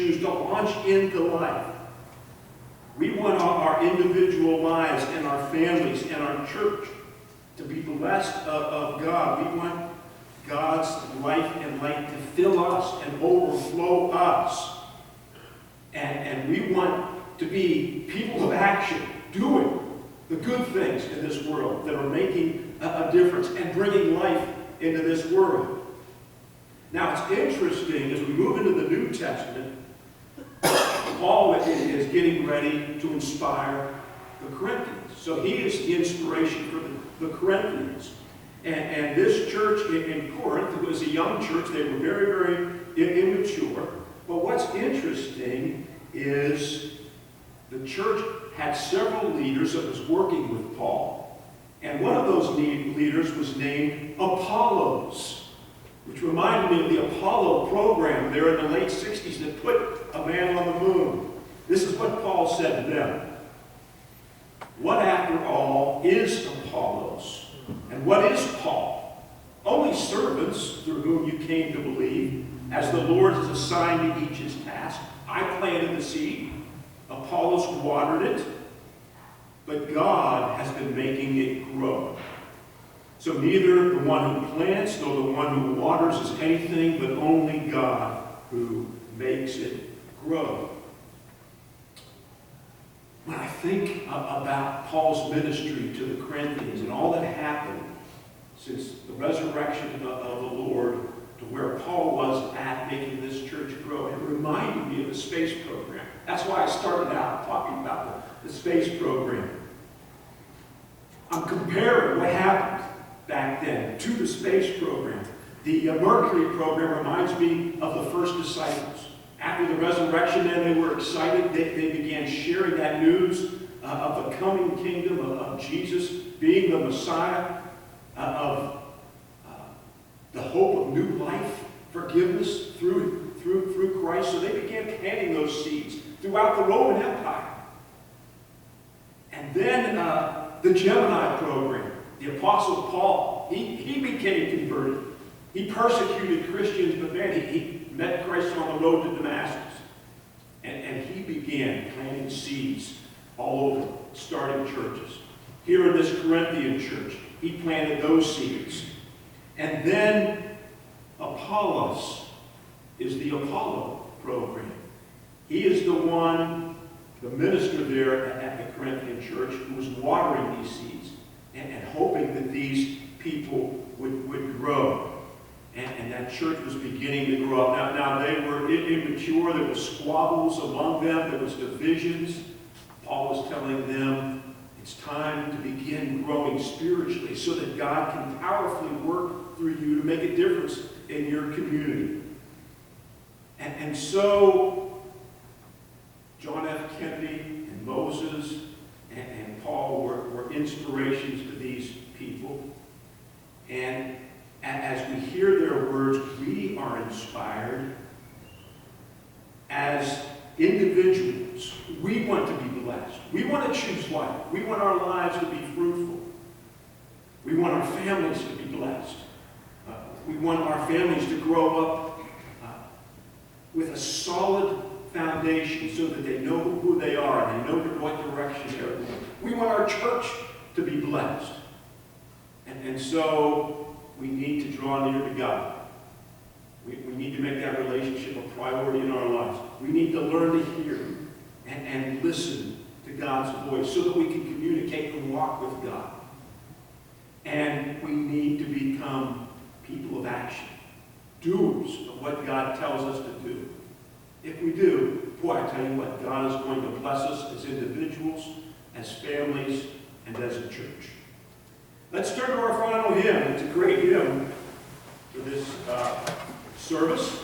choose to launch into life. We want our individual lives and our families and our church to be blessed of God. We want God's life and light to fill us and overflow us. And we want to be people of action, doing the good things in this world that are making a difference and bringing life into this world. Now, it's interesting, as we move into the New Testament, Paul is getting ready to inspire the Corinthians. So he is the inspiration for the Corinthians. And this church in Corinth was a young church. They were very, very immature. But what's interesting is the church had several leaders that was working with Paul. And one of those leaders was named Apollos, which reminded me of the Apollo program there in the late 60s that put a man on the moon. This is what Paul said to them. What, after all, is Apollos? And what is Paul? Only servants through whom you came to believe, as the Lord has assigned to each his task. I planted the seed, Apollos watered it, but God has been making it grow. So neither the one who plants nor the one who waters is anything, but only God who makes it grow. When I think about Paul's ministry to the Corinthians and all that happened since the resurrection of the Lord to where Paul was at making this church grow, it reminded me of the space program. That's why I started out talking about the space program. I'm comparing what happened back then to the space program. The Mercury program reminds me of the first disciples. After the resurrection, then they were excited. They began sharing that news of the coming kingdom of Jesus being the Messiah, of the hope of new life, forgiveness through Christ. So they began planting those seeds throughout the Roman Empire. And then the Gemini program, the Apostle Paul, he became converted. He persecuted Christians, but man, he met Christ on the road to Damascus. And he began planting seeds all over, starting churches. Here in this Corinthian church, he planted those seeds. And then Apollos is the Apollo program. He is the one, the minister there at the Corinthian church, who was watering these seeds and hoping that these people would grow. And that church was beginning to grow up. Now they were immature. There were squabbles among them. There was divisions. Paul was telling them, it's time to begin growing spiritually so that God can powerfully work through you to make a difference in your community. And so John F. Kennedy and Moses and Paul were inspirations to these people. And as we hear their words, we are inspired as individuals. We want to be blessed. We want to choose life. We want our lives to be fruitful. We want our families to be blessed. We want our families to grow up with a solid foundation so that they know who they are and they know what direction they're going. We want our church to be blessed. And so we need to draw near to God. We need to make that relationship a priority in our lives. We need to learn to hear and listen to God's voice so that we can communicate and walk with God. And we need to become people of action, doers of what God tells us to do. If we do, boy, I tell you what, God is going to bless us as individuals, as families, and as a church. Let's turn to our final hymn. It's a great hymn for this service.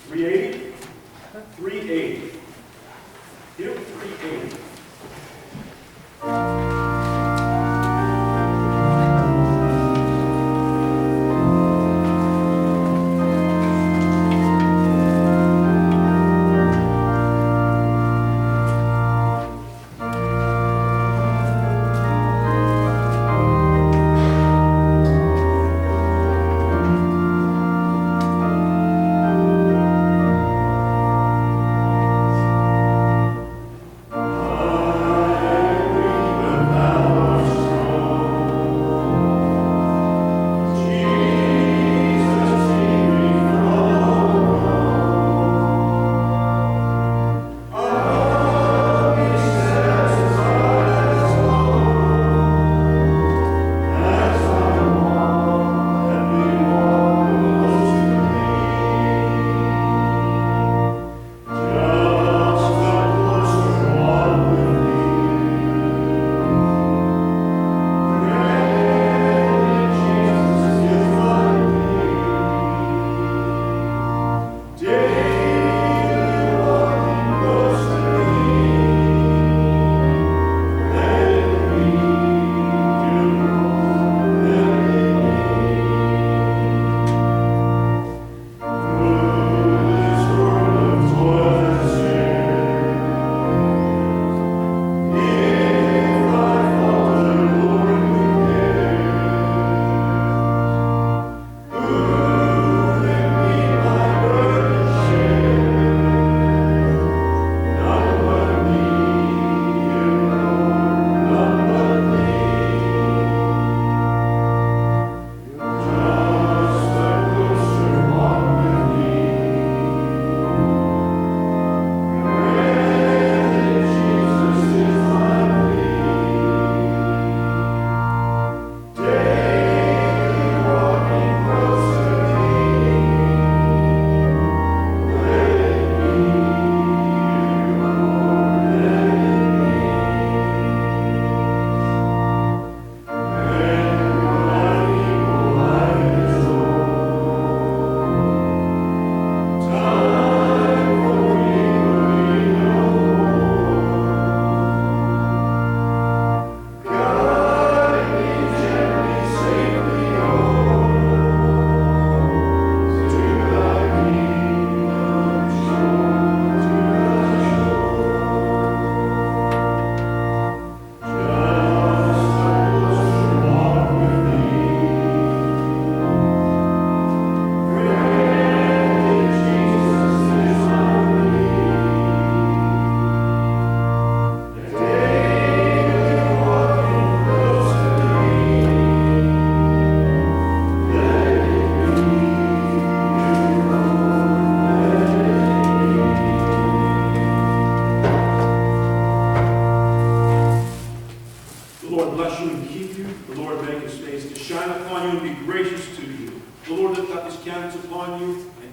380? 380. Hymn 380.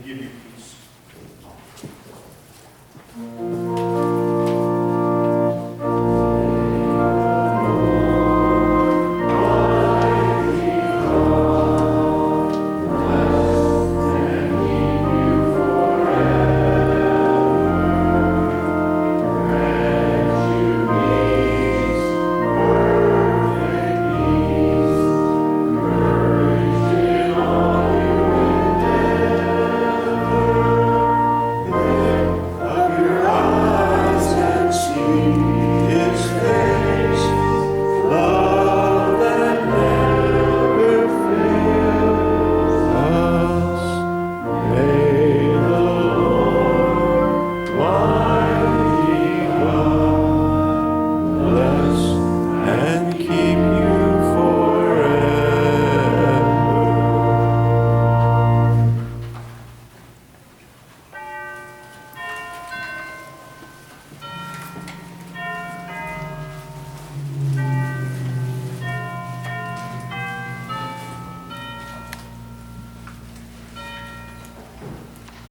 give you peace.